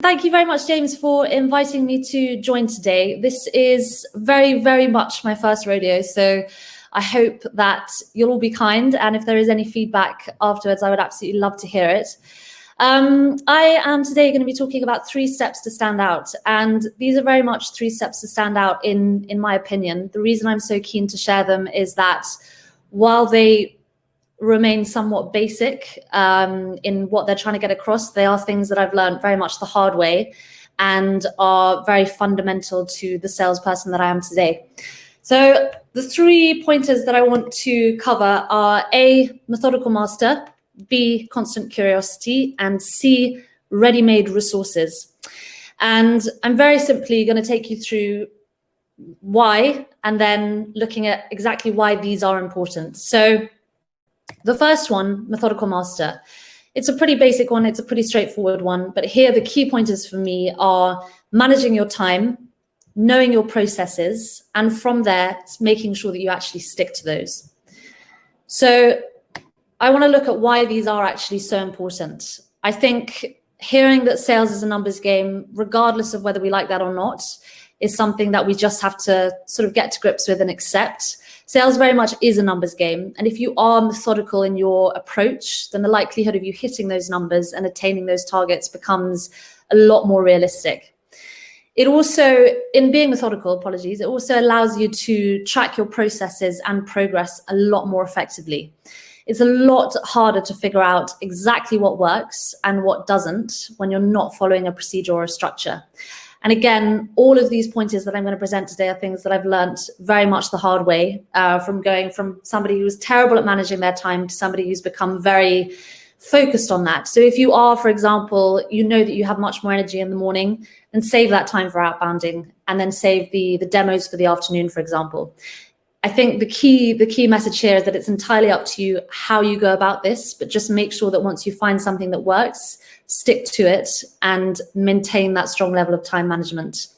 Thank you very much, James, for inviting me to join today. This is very, very much my first rodeo, so I hope that you'll all be kind, and if there is any feedback afterwards, I would absolutely love to hear it. I am today going to be talking about 3 steps to stand out, and these are very much 3 steps to stand out in my opinion. The reason I'm so keen to share them is that while they remain somewhat basic in what they're trying to get across, they are things that I've learned very much the hard way and are very fundamental to the salesperson that I am today. So the 3 pointers that I want to cover are A, methodical master, B, constant curiosity, and C, ready-made resources. And I'm very simply going to take you through why, and then looking at exactly why these are important. So the first one, methodical master, it's a pretty basic one, it's a pretty straightforward one, but here the key pointers for me are managing your time, knowing your processes, and from there, making sure that you actually stick to those. So I want to look at why these are actually so important. I think hearing that sales is a numbers game, regardless of whether we like that or not, is something that we just have to sort of get to grips with and accept. Sales very much is a numbers game. And if you are methodical in your approach, then the likelihood of you hitting those numbers and attaining those targets becomes a lot more realistic. It also, in being methodical, it also allows you to track your processes and progress a lot more effectively. It's a lot harder to figure out exactly what works and what doesn't when you're not following a procedure or a structure. And again, all of these pointers that I'm going to present today are things that I've learned very much the hard way, from going from somebody who was terrible at managing their time to somebody who's become very focused on that. So if you are, for example, you know that you have much more energy in the morning, then save that time for outbounding and then save the demos for the afternoon, for example. I think the key message here is that it's entirely up to you how you go about this, but just make sure that once you find something that works, stick to it and maintain that strong level of time management.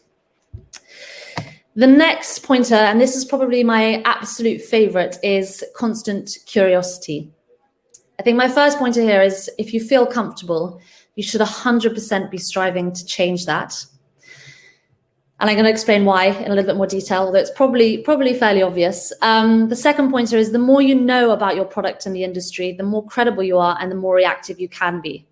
The next pointer, and this is probably my absolute favorite, is constant curiosity. I think my first pointer here is if you feel comfortable, you should 100% be striving to change that. And I'm going to explain why in a little bit more detail, although it's probably fairly obvious. The second pointer is the more you know about your product and the industry, the more credible you are and the more reactive you can be.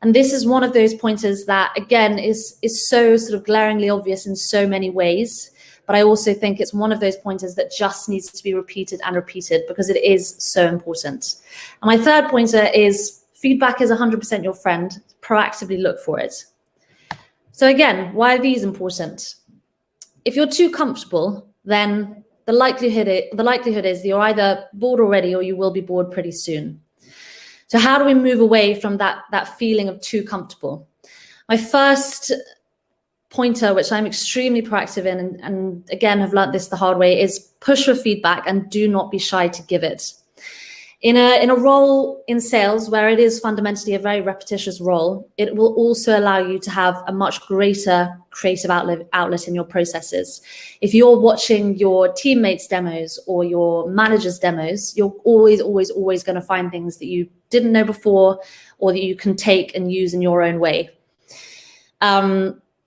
And this is one of those pointers that, again, is so sort of glaringly obvious in so many ways. But I also think it's one of those pointers that just needs to be repeated and repeated because it is so important. And my third pointer is feedback is 100% your friend. Proactively look for it. So again, why are these important? If you're too comfortable, then the likelihood is that you're either bored already or you will be bored pretty soon. So how do we move away from that feeling of too comfortable? My first pointer, which I'm extremely proactive in, and again have learned this the hard way, is push for feedback and do not be shy to give it. In a role in sales where it is fundamentally a very repetitious role, it will also allow you to have a much greater creative outlet in your processes. If you're watching your teammates' demos or your manager's demos, you're always going to find things that you didn't know before or that you can take and use in your own way.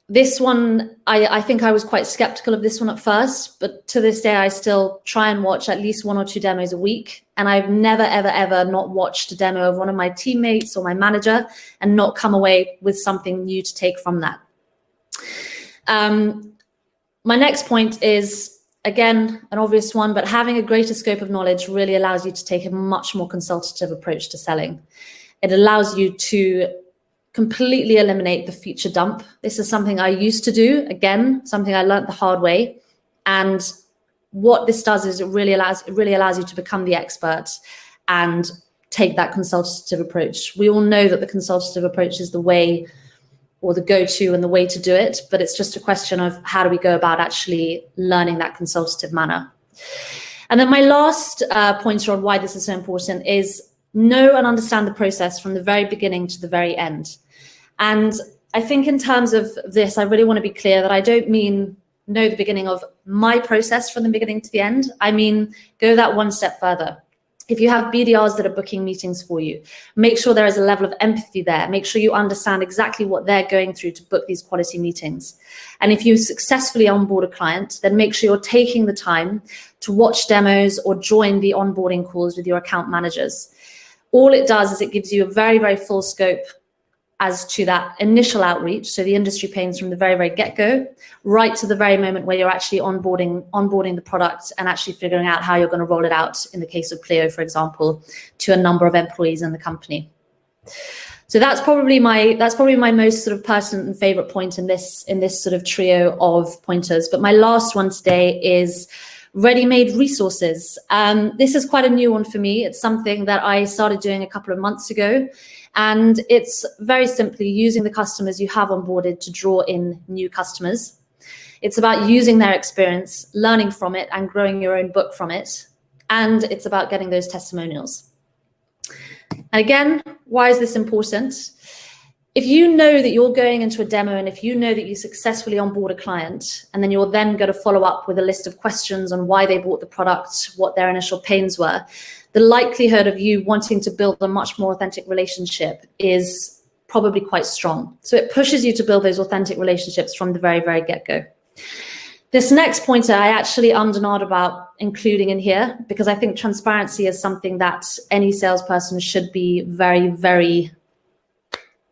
This one, I think I was quite skeptical of this one at first, but to this day, I still try and watch at least 1 or 2 demos a week. And I've never, ever, ever not watched a demo of one of my teammates or my manager and not come away with something new to take from that. My next point is, again, an obvious one, but having a greater scope of knowledge really allows you to take a much more consultative approach to selling. It allows you to completely eliminate the feature dump. This is something I used to do, again, something I learned the hard way. And what this does is it really allows you to become the expert and take that consultative approach. We all know that the consultative approach is the way or the go-to and the way to do it, but it's just a question of how do we go about actually learning that consultative manner. And then my last pointer on why this is so important is know and understand the process from the very beginning to the very end. And I think in terms of this, I really want to be clear that I don't mean know the beginning of my process from the beginning to the end. I mean, go that one step further. If you have BDRs that are booking meetings for you, make sure there is a level of empathy there. Make sure you understand exactly what they're going through to book these quality meetings. And if you successfully onboard a client, then make sure you're taking the time to watch demos or join the onboarding calls with your account managers. All it does is it gives you a very, very full scope as to that initial outreach, so the industry pains from the very, very get-go, right to the very moment where you're actually onboarding the product and actually figuring out how you're going to roll it out, in the case of Pleo, for example, to a number of employees in the company. So that's probably my most sort of pertinent and favorite point in this sort of trio of pointers. But my last one today is ready-made resources. This is quite a new one for me. It's something that I started doing a couple of months ago. And it's very simply using the customers you have onboarded to draw in new customers. It's about using their experience, learning from it, and growing your own book from it. And it's about getting those testimonials. And again, why is this important? If you know that you're going into a demo and if you know that you successfully onboard a client, and then you're then going to follow up with a list of questions on why they bought the product, what their initial pains were, the likelihood of you wanting to build a much more authentic relationship is probably quite strong. So it pushes you to build those authentic relationships from the very, very get-go. This next pointer I actually ummed and ahed about including in here, because I think transparency is something that any salesperson should be very, very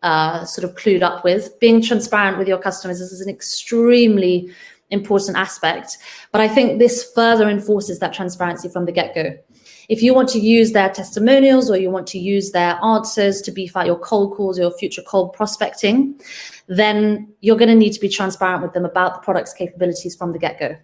sort of clued up with. Being transparent with your customers is an extremely important aspect, but I think this further enforces that transparency from the get-go. If you want to use their testimonials or you want to use their answers to beef out your cold calls or your future cold prospecting, then you're going to need to be transparent with them about the product's capabilities from the get-go.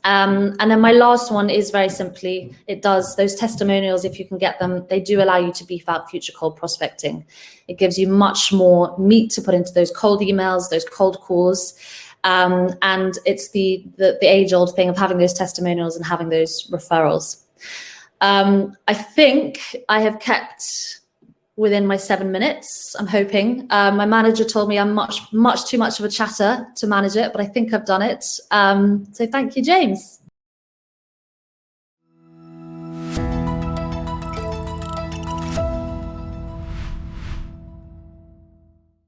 And then my last one is very simply, it does those testimonials, if you can get them, they do allow you to beef out future cold prospecting. It gives you much more meat to put into those cold emails, those cold calls. And it's the age-old thing of having those testimonials and having those referrals. I think I have kept within my 7 minutes, I'm hoping. My manager told me I'm much too much of a chatter to manage it, but I think I've done it. So thank you, James.